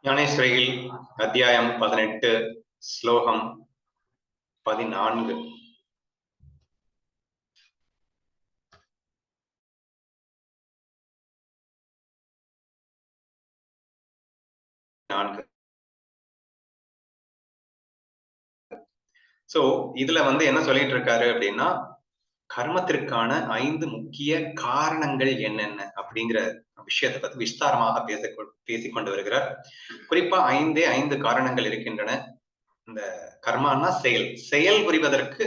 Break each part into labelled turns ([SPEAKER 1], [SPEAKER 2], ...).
[SPEAKER 1] ஞானேஸ்வரியில் அத்தியாயம் 18 ஸ்லோகம் 14. சோ இதுல என்ன சொல்லிட்டு இருக்காரு அப்படின்னா, கர்மத்திற்கான 5 முக்கிய காரணங்கள் என்னென்ன அப்படிங்கிற விஷயத்தை பத்தி விஸ்தாரமாக பேசிக்கொண்டு வருகிறார். குறிப்பா 5 காரணங்கள் இருக்கின்றன. இந்த கர்மான்னா செயல் புரிவதற்கு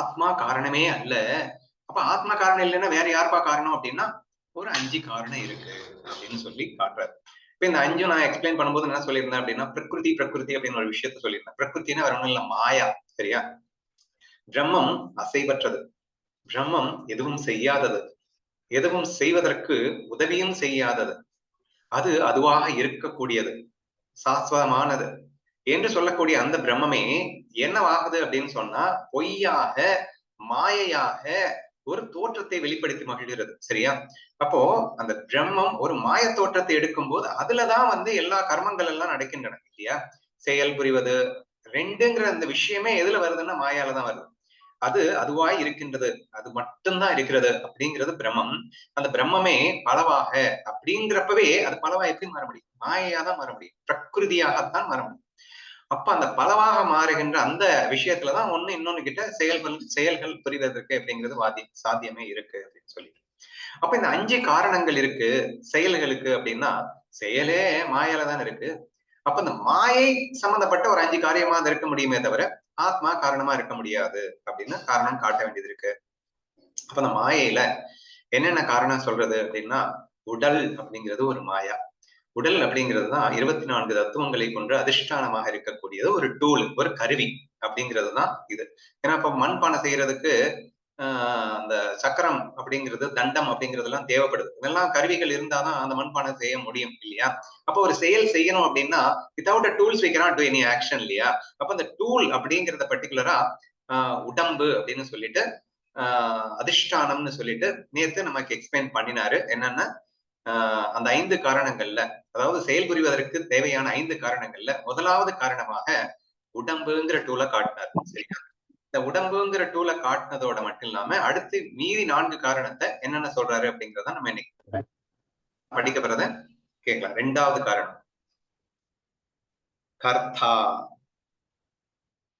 [SPEAKER 1] ஆத்மா காரணமே அல்ல. அப்ப ஆத்மா காரணம் இல்லைன்னா வேற யாருப்பா காரணம் அப்படின்னா ஒரு 5 காரணம் இருக்கு அப்படின்னு சொல்லி காட்டுறாரு. இப்ப இந்த 5 நான் எக்ஸ்பிளைன் பண்ணும்போது என்ன சொல்லியிருந்தேன் அப்படின்னா, பிரகிருதி அப்படின்னு ஒரு விஷயத்த சொல்லியிருந்தேன். பிரகிருத்தினா வேற ஒண்ணும் இல்ல, மாயா. சரியா? பிரம்மம் அசைவற்றது, பிரம்மம் எதுவும் செய்யாதது, எதுவும் செய்வதற்கு உதவியும் செய்யாதது, அது அதுவாக இருக்கக்கூடியது, சாஸ்வதமானது என்று சொல்லக்கூடிய அந்த பிரம்மமே என்னவாகுது அப்படின்னு சொன்னா பொய்யாக மாயையாக ஒரு தோற்றத்தை வெளிப்படுத்தி மகிழ்கிறது. சரியா? அப்போ அந்த பிரம்மம் ஒரு மாய தோற்றத்தை எடுக்கும் போது அதுலதான் எல்லா கர்மங்கள் எல்லாம் நடக்கின்றன இல்லையா? செயல் புரிவது ரெண்டுங்கிற அந்த விஷயமே எதுல வருதுன்னா மாயாலதான் வருது. அது அதுவாய் இருக்கின்றது, அது மட்டும்தான் இருக்கிறது அப்படிங்கிறது பிரம்மம். அந்த பிரம்மமே பலவாக அப்படிங்கிறப்பவே அது பலவா எப்படி மாற முடியும்? மாயையாதான் மாற முடியும், பிரகிருதியாகத்தான் மாற முடியும். அப்ப அந்த பலவாக மாறுகின்ற அந்த விஷயத்துலதான் ஒண்ணு இன்னொன்னு கிட்ட செயல்கள் புரிவதற்கு அப்படிங்கிறது சாத்தியமே இருக்கு அப்படின்னு சொல்லி. அப்ப இந்த 5 காரணங்கள் இருக்கு செயல்களுக்கு அப்படின்னா, செயலே மாயால தான் இருக்கு. அப்ப இந்த மாயை சம்பந்தப்பட்ட ஒரு 5 காரியமா இருக்க முடியுமே தவிர ஆத்மா காரணமா இருக்க முடியாது அப்படின்னு காரணம் காட்ட வேண்டியது இருக்கு. அப்ப அந்த மாயையில என்னென்ன காரணம் சொல்றது அப்படின்னா, உடல் அப்படிங்கிறது ஒரு மாயா. உடல் அப்படிங்கிறது தான் 24 தத்துவங்களை கொண்டு அதிஷ்டானமாக இருக்கக்கூடியது, ஒரு டூல், ஒரு கருவி அப்படிங்கிறது தான் இது. ஏன்னா இப்ப மண்பானை செய்யறதுக்கு அந்த சக்கரம் அப்படிங்கிறது, தண்டம் அப்படிங்கிறது எல்லாம் தேவைப்படுது. இதெல்லாம் கருவிகள் இருந்தாதான் அந்த மண்பானை செய்ய முடியும் இல்லையா? அப்போ ஒரு செயல் செய்யணும் அப்படின்னா without tools we cannot do any action இல்லையா? அப்ப அந்த டூல் அப்படிங்கிறத பர்டிகுலரா உடம்பு அப்படின்னு சொல்லிட்டு அதிஷ்டானம்னு சொல்லிட்டு நேத்து நமக்கு எக்ஸ்பிளைன் பண்ணினாரு. என்னன்னா அந்த 5 காரணங்கள்ல, அதாவது செயல் புரிவதற்கு தேவையான 5 காரணங்கள்ல முதலாவது காரணமாக உடம்புங்கிற டூலை காட்டினார். சரியா? இந்த உடம்புங்கிற டூலை காட்டினதோட மட்டும் இல்லாம அடுத்து மீதி 4 காரணத்தை என்னென்ன சொல்றாரு அப்படிங்கிறத நம்ம இன்னைக்கு படிக்கப்படுறத கேட்கலாம். 2வது காரணம் கர்த்தா.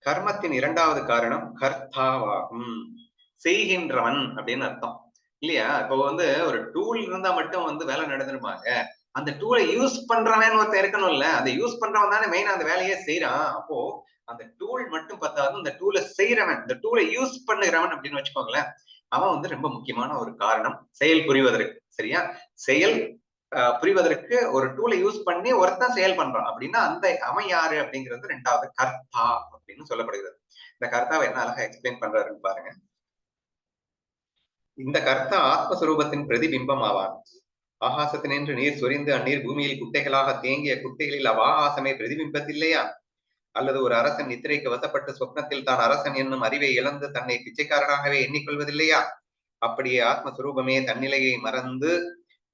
[SPEAKER 1] கர்மத்தின் 2வது காரணம் கர்த்தாவாகும், செய்கின்றவன் அப்படின்னு அர்த்தம் இல்லையா? இப்போ ஒரு டூல் இருந்தா மட்டும் வேலை நடந்துருப்பாங்க. அந்த டூலை யூஸ் பண்றவன் ஒருத்தர் இருக்கணும்ல. அந்த யூஸ் பண்றவன் தானே மெயினா அந்த வேலையே செய்யறான். அப்போ அந்த டூல் மட்டும் பத்தாது, அந்த டூலை செய்யறவன், இந்த டூலை யூஸ் பண்ணுகிறவன் அப்படின்னு வச்சுக்கோங்களேன், அவன் ரொம்ப முக்கியமான ஒரு காரணம் செயல் புரிவதற்கு. சரியா? செயல் புரிவதற்கு ஒரு டூலை யூஸ் பண்ணி ஒருத்தன் செயல் பண்றான் அப்படின்னா அந்த அவன் யாரு அப்படிங்கிறது 2வது கர்த்தா அப்படின்னு சொல்லப்படுகிறது. இந்த கர்த்தாவை என்ன அழகா எக்ஸ்பிளைன் பண்றாருன்னு பாருங்க. இந்த கர்த்தா ஆத்மஸ்வரூபத்தின் பிரதிபிம்பம் ஆவான். ஆகாசத்தினின்று நீர் சொரிந்து அந்நீர் பூமியில் குட்டைகளாக தேங்கிய குட்டைகளில் அவ்வாகாசமே பிரதிபிம்பத்தில்லையா? அல்லது ஒரு அரசன் நித்திரைக்கு வசப்பட்டு சொப்னத்தில் தான் அரசன் என்னும் அறிவை இழந்து தன்னை பிச்சைக்காரனாகவே எண்ணிக்கொள்வதில்லையா? அப்படியே ஆத்மஸ்வரூபமே தன்னிலையை மறந்து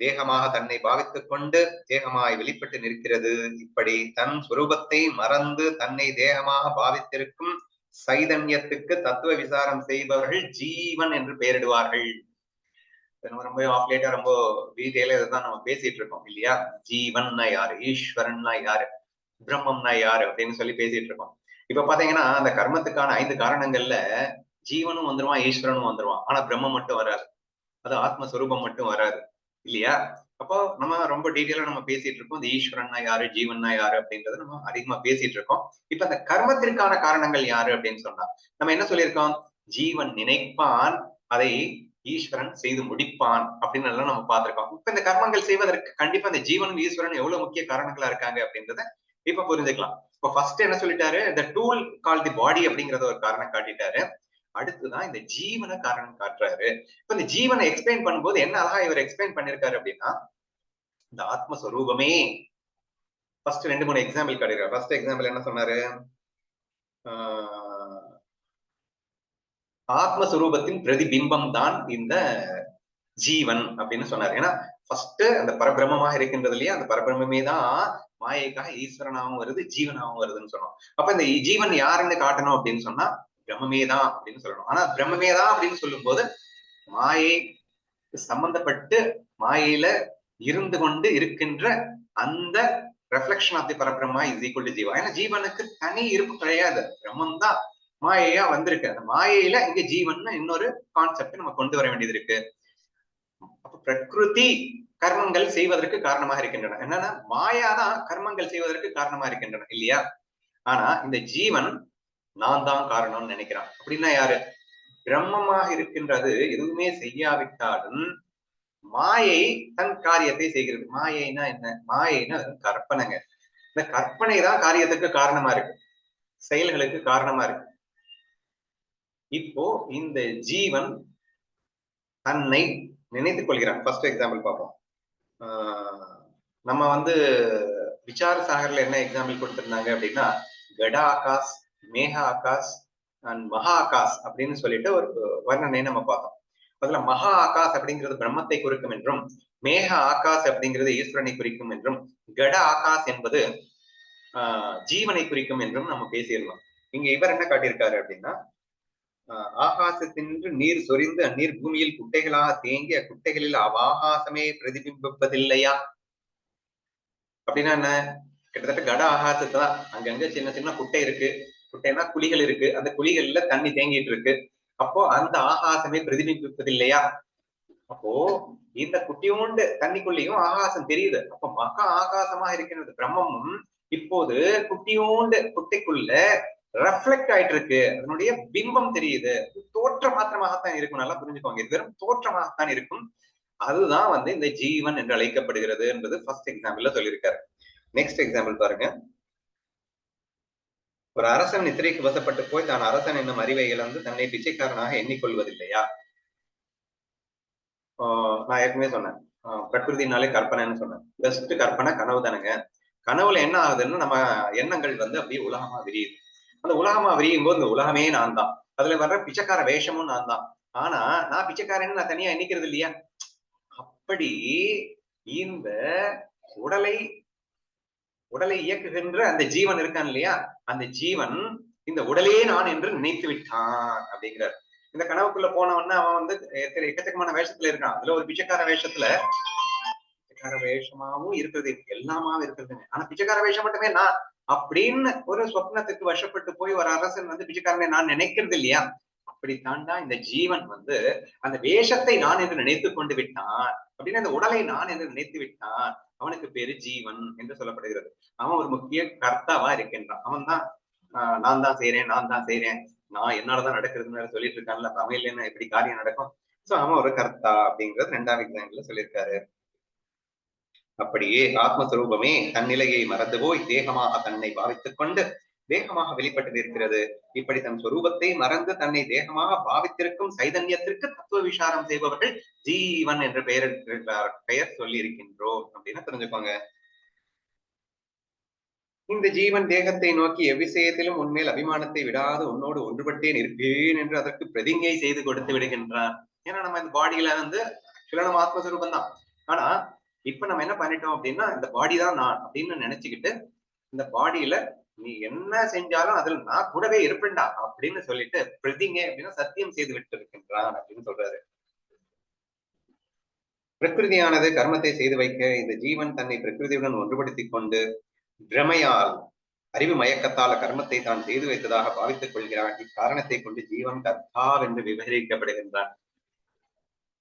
[SPEAKER 1] தேகமாக தன்னை பாவித்துக் கொண்டு தேகமாய் வெளிப்பட்டு நிற்கிறது. இப்படி தன் சுரூபத்தை மறந்து தன்னை தேகமாக பாவித்திருக்கும் சைதன்யத்துக்கு தத்துவ விசாரம் செய்பவர்கள் ஜீவன் என்று பெயரிடுவார்கள். ரொம்ப ஆஃப்லேட்டா ரொம்ப டீடைலா இதுதான் நம்ம பேசிட்டு இருக்கோம் இல்லையா? ஜீவன்னா யாரு, ஈஸ்வரன்னா யாரு, பிரம்மம்னா யாரு அப்படின்னு சொல்லி பேசிட்டு இருக்கோம். இப்ப பாத்தீங்கன்னா அந்த கர்மத்துக்கான 5 காரணங்கள்ல ஜீவனும் வந்துருவான், ஈஸ்வரனும் வந்துருவான். ஆனா பிரம்மம் மட்டும் வராது, அது ஆத்மஸ்வரூபம் மட்டும் வராது இல்லையா? அப்போ நம்ம ரொம்ப டீட்டெயிலா நம்ம பேசிட்டு இருக்கோம் இந்த ஈஸ்வரன்னா யாரு, ஜீவன்னா யாரு அப்படின்றத நம்ம அதிகமா பேசிட்டு இருக்கோம். இப்ப அந்த கர்மத்திற்கான காரணங்கள் யாரு அப்படின்னு சொன்னா நம்ம என்ன சொல்லியிருக்கோம்? ஜீவன் நினைப்பான், அதை ஈஸ்வரன் செய்து முடிப்பான் அப்படின்னு எல்லாம் நம்ம பார்த்திருக்கோம். இப்ப இந்த கர்மங்கள் செய்வதற்கு கண்டிப்பா இந்த ஜீவனும் ஈஸ்வரன் எவ்வளவு முக்கிய காரணங்களா இருக்காங்க அப்படின்றத இப்ப புரிஞ்சுக்கலாம். இப்ப ஃபர்ஸ்ட் என்ன சொல்லிட்டாரு? இந்த டூல் கால் தி பாடி அப்படிங்கறத ஒரு காரணம் காட்டிட்டாரு. அடுத்துதான் இந்த ஜீவனை காரணம் காட்டுறாரு. இப்ப இந்த ஜீவனை எக்ஸ்பிளைன் பண்ணும்போது என்ன அழகா இவர் எக்ஸ்பிளைன் பண்ணிருக்காரு அப்படின்னா, இந்த ஆத்மஸ்வரூபமே ஃபர்ஸ்ட் 2-3 எக்ஸாம்பிள் காட்டிருக்காரு. ஃபர்ஸ்ட் எக்ஸாம்பிள் என்ன சொன்னாரு? ஆத்மஸ்வரூபத்தின் பிரதிபிம்பம் தான் இந்த ஜீவன் அப்படின்னு சொன்னாரு. ஏன்னா ஃபர்ஸ்ட் அந்த பரபிரம்மமாக இருக்கின்றது இல்லையா, அந்த பரபிரம்மே தான் மாயைக்காக ஈஸ்வரனாகவும் வருது, ஜீவனாகவும் வருதுன்னு சொன்னோம். அப்ப இந்த ஜீவன் யாருன்னு காட்டணும் அப்படின்னு சொன்னா பிரம்மமே தான் அப்படின்னு சொல்லணும். ஆனா பிரம்மமே தான் அப்படின்னு சொல்லும் போது மாயை சம்பந்தப்பட்டு மாயையில இருந்து கொண்டு இருக்கின்ற அந்த reflection of the Parabrahma is equal to Jiva. ஏன்னா ஜீவனுக்கு தனி இருப்பு கிடையாது, பிரம்மம் தான் மாயையா வந்திருக்கு. அந்த மாயையில இங்க ஜீவன் இன்னொரு கான்செப்ட் நம்ம கொண்டு வர வேண்டியது இருக்கு. அப்ப பிரகிருதி கர்மங்கள் செய்வதற்கு காரணமாக இருக்கின்றன. என்னன்னா மாயாதான் கர்மங்கள் செய்வதற்கு காரணமா இருக்கின்றன இல்லையா. ஆனா இந்த ஜீவன் நான் தான் காரணம்னு நினைக்கிறான். அப்படின்னா யாரு? பிரம்மமாக இருக்கின்றது எதுவுமே செய்யாவிட்டாலும் மாயை தன் காரியத்தை செய்கிறது. மாயைனா என்ன? மாயைனா கற்பனைங்க. இந்த கற்பனை தான் காரியத்துக்கு காரணமா இருக்கு, செயல்களுக்கு காரணமா இருக்கு. இப்போ இந்த ஜீவன் தன்னை நினைத்துக் கொள்கிறான். ஃபர்ஸ்ட் எக்ஸாம்பிள் பார்ப்போம். நம்ம விசார சாகர்ல என்ன எக்ஸாம்பிள் கொடுத்திருந்தாங்க அப்படின்னா, கட ஆகாஷ், மேக ஆகாஷ் அண்ட் மகா ஆகாஷ் அப்படின்னு சொல்லிட்டு ஒரு வர்ணனை நம்ம பார்த்தோம். அதுல மகா ஆகாஷ் அப்படிங்கிறது பிரம்மத்தை குறிக்கும் என்றும், மேக ஆகாஷ் அப்படிங்கிறது ஈஸ்வரனை குறிக்கும் என்றும், கட ஆகாஷ் என்பது ஜீவனை குறிக்கும் என்றும் நம்ம பேசியிருந்தோம். இங்க இவர் என்ன காட்டியிருக்காரு அப்படின்னா, ஆகாசத்தின்று நீர் சொரிந்து அந்நீர் பூமியில் குட்டைகளாக தேங்கி அக்குட்டைகளில் அவ்வாகாசமே பிரதிபிம்பதில்லையா அப்படின்னா என்ன? கிட்டத்தட்ட கட ஆகாசத்தை தான், அங்கங்க சின்ன சின்ன குட்டை இருக்கு, குட்டைனா குழிகள் இருக்கு, அந்த குழிகள்ல தண்ணி தேங்கிட்டு இருக்கு. அப்போ அந்த ஆகாசமே பிரதிபிம்பிப்பதில்லையா? அப்போ இந்த குட்டியோண்டு தண்ணிக்குள்ளேயும் ஆகாசம் தெரியுது. அப்போ மகா ஆகாசமா இருக்கின்றது பிரம்மமும் இப்போது குட்டியோண்டு குட்டைக்குள்ள ரெஃப்ளெக்ட் ஆயிட்டு இருக்கு, அதனுடைய பிம்பம் தெரியுது. தோற்ற மாத்திரமாகத்தான் இருக்கும், நல்லா புரிஞ்சுக்கோங்க, இது வெறும் தோற்றமாகத்தான் இருக்கும். அதுதான் இந்த ஜீவன் என்று அழைக்கப்படுகிறது என்பது ஃபர்ஸ்ட் எக்ஸாம்பிள்ல சொல்லியிருக்காரு. நெக்ஸ்ட் எக்ஸாம்பிள் பாருங்க. ஒரு அரசன் நித்திரைக்கு வசப்பட்டு போய் தான் அரசன் என்னும் அறிவை இழந்து தன்னை பிச்சைக்காரனாக எண்ணிக்கொள்வதில்லையா? நான் ஏற்கனவே சொன்னேன், பிரகிருதினாலே கற்பனைன்னு சொன்னேன். பெஸ்ட் கற்பனை கனவு தானுங்க. கனவுல என்ன ஆகுதுன்னு நம்ம எண்ணங்கள் அப்படியே உலகமா விரியுது. அந்த உலகமா விரியும் போது இந்த உலகமே நான் தான், அதுல வர்ற பிச்சைக்கார வேஷமும் நான் தான். ஆனா நான் பிச்சைக்காரன்னு நான் தனியா எண்ணிக்கிறது இல்லையா. அப்படி இந்த உடலை இயக்குகின்ற அந்த ஜீவன் இருக்கான் இல்லையா, அந்த ஜீவன் இந்த உடலே நான் என்று நினைத்து விட்டான் அப்படிங்கிறார். இந்த கனவுக்குள்ள போனவன அவன் எக்கச்சக்கமான வேஷத்துல இருக்கான். அதுல ஒரு பிச்சைக்கார வேஷத்துல, பிச்சைக்கார வேஷமாவும் இருக்கிறது, எல்லாமாவும் இருக்கிறதுங்க. ஆனா பிச்சைக்கார வேஷம் மட்டுமே நான் அப்படின்னு ஒரு சொப்னத்துக்கு வசப்பட்டு போய் ஒரு அரசன் பிச்சைக்காரனை நான் நினைக்கிறது இல்லையா. அப்படித்தாண்டா இந்த ஜீவன் அந்த வேஷத்தை நான் என்று நினைத்து கொண்டு விட்டான். அப்படின்னு அந்த உடலை நான் என்று நினைத்து விட்டான். அவனுக்கு பேரு ஜீவன் என்று சொல்லப்படுகிறது. அவன் ஒரு முக்கிய கர்த்தாவா இருக்கின்றான். அவன் தான் நான் தான் செய்யறேன், நான் தான் செய்யறேன், நான் என்னாலதான் நடக்கிறதுன்னு சொல்லிட்டு இருக்கான்ல. அவன் இல்லைன்னா எப்படி காரியம் நடக்கும்? சோ அவன் ஒரு கர்த்தா அப்படிங்கிறது 2ஆம் எக்ஸாம்பிள்ல சொல்லியிருக்காரு. அப்படியே ஆத்மஸ்வரூபமே தன்னிலையை மறந்து போய் தேகமாக தன்னை பாவித்துக் கொண்டு தேகமாக வெளிப்பட்டு இருக்கிறது. இப்படி தன் சொரூபத்தை மறந்து தன்னை தேகமாக பாவித்திருக்கும் சைதன்யத்திற்கு தத்துவ விசாரம் செய்பவர்கள் ஜீவன் என்ற பெயர் சொல்லி இருக்கின்றோம் அப்படின்னு தெரிஞ்சுக்கோங்க. இந்த ஜீவன் தேகத்தை நோக்கி எவ்விஷயத்திலும் உன்மேல் அபிமானத்தை விடாது உன்னோடு ஒன்றுபட்டேன் இருப்பேன் என்று அதற்கு பிரதிங்கை செய்து கொடுத்து விடுகின்றான். ஏன்னா நம்ம இந்த பாடியில நம்ம ஆத்மஸ்வரூபம் தான். ஆனா இப்ப நம்ம என்ன பண்ணிட்டோம் அப்படின்னா, இந்த பாடி தான் நான் அப்படின்னு நினைச்சுக்கிட்டு இந்த பாடியில நீ என்ன செஞ்சாலும் அதுல நான் கூடவே இருப்பேன்டா அப்படின்னு சொல்லிட்டு பிரதிங்கை அப்படின்னா சத்தியம் செய்து விட்டு இருக்கின்றான் அப்படின்னு சொல்றாரு. பிரகிருதியானது கர்மத்தை செய்து வைக்க இந்த ஜீவன் தன்னை பிரகிருதியுடன் ஒன்றுபடுத்திக் கொண்டு பிரமையால் அறிவு மயக்கத்தால கர்மத்தை தான் செய்து வைத்ததாக பாவித்துக் கொள்கிறான். இக்காரணத்தை கொண்டு ஜீவன் கர்த்தா என்று விவரிக்கப்படுகின்றான்.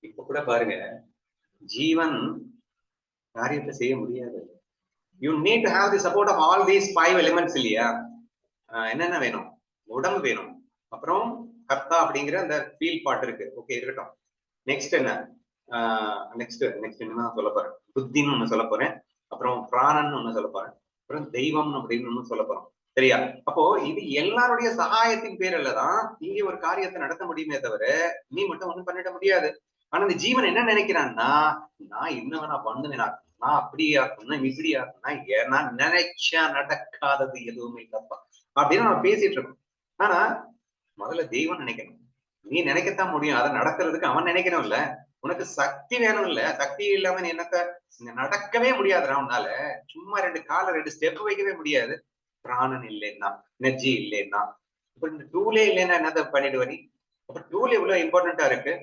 [SPEAKER 1] இப்ப கூட பாருங்க, ஜீவன் காரியத்தை செய்ய முடியாது. You need to have the support of all these 5 elements இல்லையா. என்னென்ன வேணும்? உடம்பு வேணும், அப்புறம் கர்த்தா அப்படிங்கிற அந்த ஃபீல் பார்ட் இருக்கு, ஓகே இருக்கட்டும். நெக்ஸ்ட் என்ன? நெக்ஸ்ட் என்ன சொல்ல போறேன்? புத்தின்னு ஒண்ணு சொல்ல போறேன், அப்புறம் பிராணன் ஒண்ணு சொல்ல போறேன், அப்புறம் தெய்வம் அப்படின்னு ஒண்ணு சொல்ல போறோம், சரியா? அப்போ இது எல்லாருடைய சகாயத்தின் பேர்ல தான் இங்கே ஒரு காரியத்தை நடத்த முடியுமே தவிர நீ மட்டும் ஒண்ணும் பண்ணிட முடியாது. ஆனா இந்த ஜீவன் என்ன நினைக்கிறான்னா, நான் இன்னவன் நான் பண்ணுவேன், நான் அப்படியா சொன்னா இப்படியா சொன்னா, ஏன்னா நினைச்சா நடக்காதது எதுவுமே இல்லப்பா அப்படின்னு நம்ம பேசிட்டு இருக்கோம். ஆனா முதல்ல தெய்வம் நினைக்கணும். நீ நினைக்கத்தான் முடியும், அதை நடத்துறதுக்கு அவன் நினைக்கணும் இல்ல. உனக்கு சக்தி வேணும் இல்ல, சக்தி இல்லாம நீ என்னத்த நடக்கவே முடியாதுடா உன்னால. சும்மா 2 கால 2 ஸ்டெப் வைக்கவே முடியாது. பிராணன் இல்லைன்னா, எனர்ஜி இல்லைன்னா, இப்ப இந்த டூலே இல்லைன்னா என்னத்த பண்ணிடுவ நீ? அப்ப டூல் எவ்வளவு இம்பார்ட்டன்டா இருக்கு.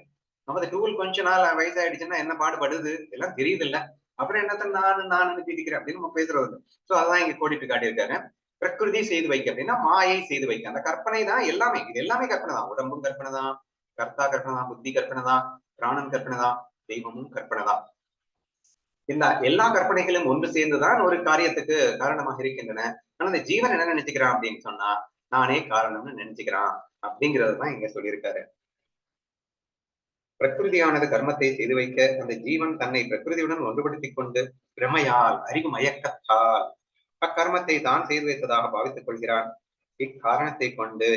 [SPEAKER 1] நமது டூல் கொஞ்ச நாள் வயசாயிடுச்சுன்னா என்ன பாடுபடுது எல்லாம் தெரியுது இல்ல. அப்புறம் என்னத்த நானு திதிக்கிறேன் அப்படின்னு நம்ம பேசுறது. சோ அதான் இங்க கோடிட்டு காட்டியிருக்காங்க. பிரகிருதி செய்து வைக்க அப்படின்னா மாயை செய்து வைக்க. அந்த கற்பனை தான் எல்லாமே. இது எல்லாமே கற்பனை தான். உடம்பும் கற்பனை தான், கர்த்தா கற்பனை தான், புத்தி கற்பனை தான், பிராணன் கற்பனை தான், தெய்வமும் கற்பனை தான். இந்த எல்லா கற்பனைகளும் ஒன்று சேர்ந்துதான் ஒரு காரியத்துக்கு காரணமாக இருக்கின்றன. ஆனா அந்த ஜீவன் என்ன நினைச்சுக்கிறான் அப்படின்னு சொன்னா, நானே காரணம்னு நினைச்சுக்கிறான் அப்படிங்கறதுதான் இங்க சொல்லியிருக்காரு. பிரகிருதியானது கர்மத்தை செய்து வைக்க அந்த ஜீவன் தன்னை பிரகிருதியுடன் ஒன்றுபடுத்திக் கொண்டு பிரமையால் அறிவு மயக்கத்தால் அக்கர்மத்தை தான் செய்து வைத்ததாக பாவித்துக் கொள்கிறான். இக்காரணத்தை கொண்டு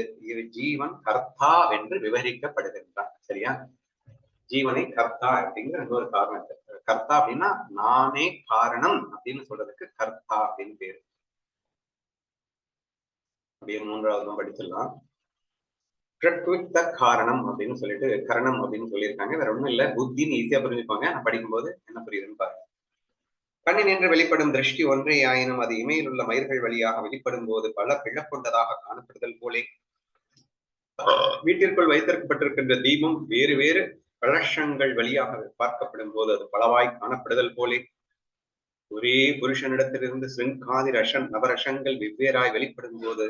[SPEAKER 1] ஜீவன் கர்த்தா என்று விவரிக்கப்படுகின்றான். சரியா? ஜீவனை கர்த்தா அப்படிங்கிற இன்னொரு காரணத்தை, கர்த்தா அப்படின்னா நானே காரணம் அப்படின்னு சொல்றதுக்கு கர்த்தா அப்படின்னு பேரு. அப்படியே 3வது படிச்சிடலாம். பிரகிருத்த காரணம் அப்படின்னு சொல்லிட்டு கரணம் அப்படின்னு சொல்லியிருக்காங்க. வேற ஒண்ணும் இல்ல, புத்தின்னு ஈஸியா புரிஞ்சுப்பாங்க. நான் படிக்கும்போது என்ன புரியுதுன்னு பாருங்க. கண்ணில் நின்று வெளிப்படும் திருஷ்டி ஒன்றே ஆயினும் அது இமையில் உள்ள மயிர்கள் வழியாக வெளிப்படும் போது பல பிழக்கொண்டதாக காணப்படுதல் போலே வீட்டிற்குள் வைத்திருக்கப்பட்டிருக்கின்ற தீபம் வேறு வேறு கலஷங்கள் வழியாக பார்க்கப்படும் போது அது பலவாய் காணப்படுதல் போலே ஒரே புருஷனிடத்திலிருந்து சிங்காதி நவரசங்கள் வெவ்வேறாய் வெளிப்படும் போது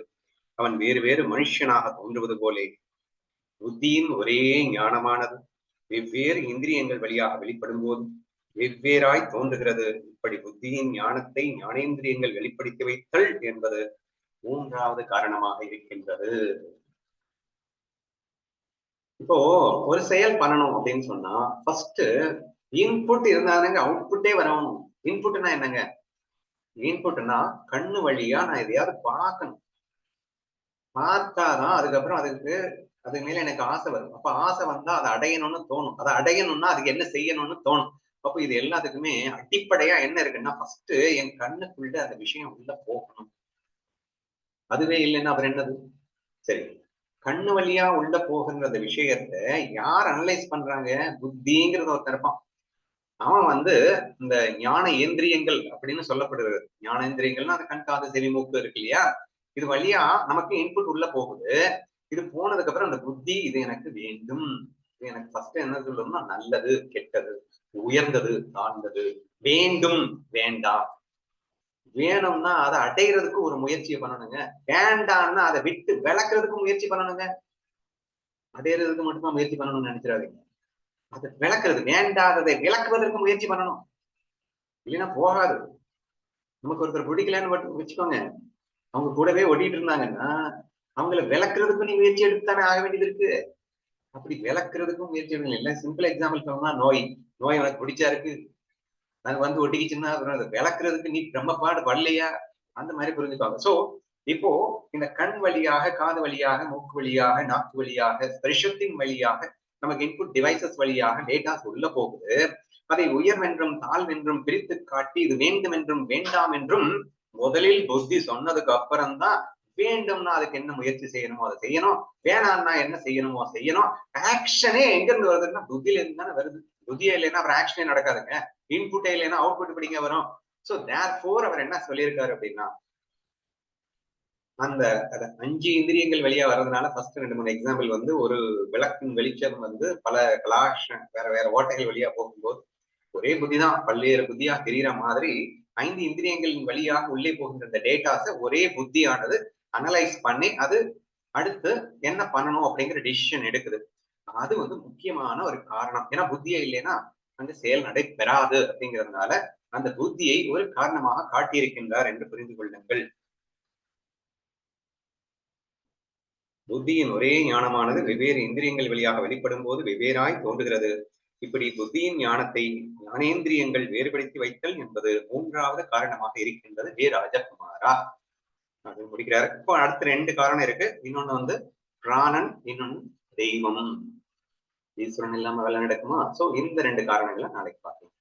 [SPEAKER 1] அவன் வேறு வேறு மனுஷனாக தோன்றுவது போலே புத்தியின் ஒரே ஞானமானது வெவ்வேறு இந்திரியங்கள் வழியாக வெளிப்படும் போது வெவ்வேறாய் தோன்றுகிறது. இப்படி புத்தியின் ஞானத்தை ஞானேந்திரியங்கள் வெளிப்படுத்தி வைத்தல் என்பது 3வது காரணமாக இருக்கின்றது. இப்போ ஒரு செயல் பண்ணணும் அப்படின்னு சொன்னா ஃபர்ஸ்ட் இன்புட் இருந்தாங்க அவுட்புட்டே வரணும். இன்புட்னா என்னங்க? இன்புட்னா கண்ணு வழியா நான் எதையாவது பார்க்கணும். பார்த்தாதான் அதுக்கப்புறம் அதுக்கு மேல எனக்கு ஆசை வரும். அப்ப ஆசை வந்தா அதை அடையணும்னு தோணும். அதை அடையணும்னா அதுக்கு என்ன செய்யணும்னு தோணும். அப்ப இது எல்லாத்துக்குமே அடிப்படையா என்ன இருக்குன்னா ஃபர்ஸ்ட் என் கண்ணுக்குள்ள அந்த விஷயம் உள்ள போகணும். அதுவே இல்லைன்னா அப்புறம் என்னது? சரி, கண்ணு வழியா உள்ள போகின்ற அந்த விஷயத்த யார் அனலைஸ் பண்றாங்க? புத்திங்கிறது ஒருத்தர் இருப்பான். அவன் இந்த ஞான ஏந்திரியங்கள் அப்படின்னு சொல்லப்படுகிறது. ஞானேந்திரியங்கள்னா அந்த கண், காது, செவி, மூக்கு இருக்கு இல்லையா? இது வழியா நமக்கு இன்புட் உள்ள போகுது. இது போனதுக்கு அப்புறம் அந்த புத்தி இது எனக்கு வேண்டும், இது எனக்கு ஃபர்ஸ்ட் என்ன சொல்லணும்னா நல்லது, கெட்டது, உயர்ந்தது, தாழ்ந்தது, வேண்டும், வேண்டாம். வேணும்னா அதை அடைகிறதுக்கு ஒரு முயற்சியை பண்ணணுங்க. வேண்டாம்னா அதை விட்டு விளக்குறதுக்கு முயற்சி பண்ணணுங்க. அடையிறதுக்கு மட்டும்தான் முயற்சி பண்ணணும்னு நினைச்சிடாதீங்க. அதை விளக்குறது, வேண்டாததை விளக்குவதற்கு முயற்சி பண்ணணும். இல்லைன்னா போகாது. நமக்கு ஒருத்தர் பிடிக்கலன்னு மட்டும் வச்சுக்கோங்க, அவங்க கூடவே ஒட்டிட்டு இருந்தாங்கன்னா அவங்கள விளக்குறதுக்கும் நீ முயற்சி எடுத்துத்தானே ஆக வேண்டியது இருக்கு. அப்படி விளக்குறதுக்கும் முயற்சி எடுக்கல. இல்ல சிம்பிள் எக்ஸாம்பிள் சொல்லணும்னா நோய் உனக்கு பிடிச்சா இருக்கு, அது ஒட்டிக்கிச்சுன்னா அப்புறம் விளக்குறதுக்கு நீ பிரம்மப்பாடு வரலையா? அந்த மாதிரி புரிஞ்சுப்பாங்க. சோ இப்போ இந்த கண் வழியாக, காது வழியாக, மூக்கு வழியாக, நாக்கு வழியாக, ஸ்பரிசத்தின் வழியாக நமக்கு இன்புட் டிவைசஸ் வழியாக டேட்டாஸ் உள்ள போகுது. அதை உயர்வென்றும் தாழ்வென்றும் பிரித்து காட்டி இது வேண்டும் என்றும் வேண்டாம் என்றும் முதலில் புத்தி சொன்னதுக்கு அப்புறம்தான் வேண்டும்னா அதுக்கு என்ன முயற்சி செய்யணுமோ அதை செய்யணும், வேணாம்னா என்ன செய்யணுமோ செய்யணும். ஆக்ஷனே எங்க இருந்து வருதுன்னா புத்தியில இருந்து தானே வருது. புத்தியே இல்லைன்னா அப்புறம் ஆக்ஷனே நடக்காதுங்க. இன்புட்டே இல்லைன்னா அவுட்புட் படிங்க வரும். சோ தேர்ஃபோர் அவர் என்ன சொல்லியிருக்காரு அப்படின்னா அந்த 5 இந்திரியங்கள் வெளியா வர்றதுனால ஃபர்ஸ்ட் 2-3 எக்ஸாம்பிள் ஒரு விளக்கின் வெளிச்சம் பல வேற வேற ஓட்டைகள் வழியா போகும்போது ஒரே புத்திதான் பல்வேறு புத்தியா தெரியற மாதிரி 5 இந்திரியங்களின் வழியாக உள்ளே போகின்ற இந்த டேட்டாஸ ஒரே புத்தியானது அனலைஸ் பண்ணி அது அடுத்து என்ன பண்ணணும் அப்படிங்கிற டிசிஷன் எடுக்குது. அது முக்கியமான ஒரு காரணம். ஏன்னா புத்தியே இல்லைன்னா அந்த செயல் நடைபெறாது அப்படிங்கிறதுனால அந்த புத்தியை ஒரு காரணமாக காட்டியிருக்கின்றார் என்று புரிந்து கொள்ளுங்கள். புத்தியின் ஒரே ஞானமானது வெவ்வேறு இந்திரியங்கள் வழியாக வெளிப்படும் போது வெவ்வேறாய் தோன்றுகிறது. இப்படி புத்தியின் ஞானத்தை ஞானேந்திரியங்கள் வேறுபடுத்தி வைத்தல் என்பது 3வது காரணமாக இருக்கின்றது. வே ராஜகுமாரா அது முடிக்கிறாரு. இப்போ அடுத்த 2 காரணம் இருக்கு. இன்னொன்னு பிராணன், இன்னொன்னு தெய்வம். ஈஸ்வரன் இல்லாம வேலை நடக்குமா? சோ இந்த 2 காரணங்களை நாளைக்கு பார்க்கலாம்.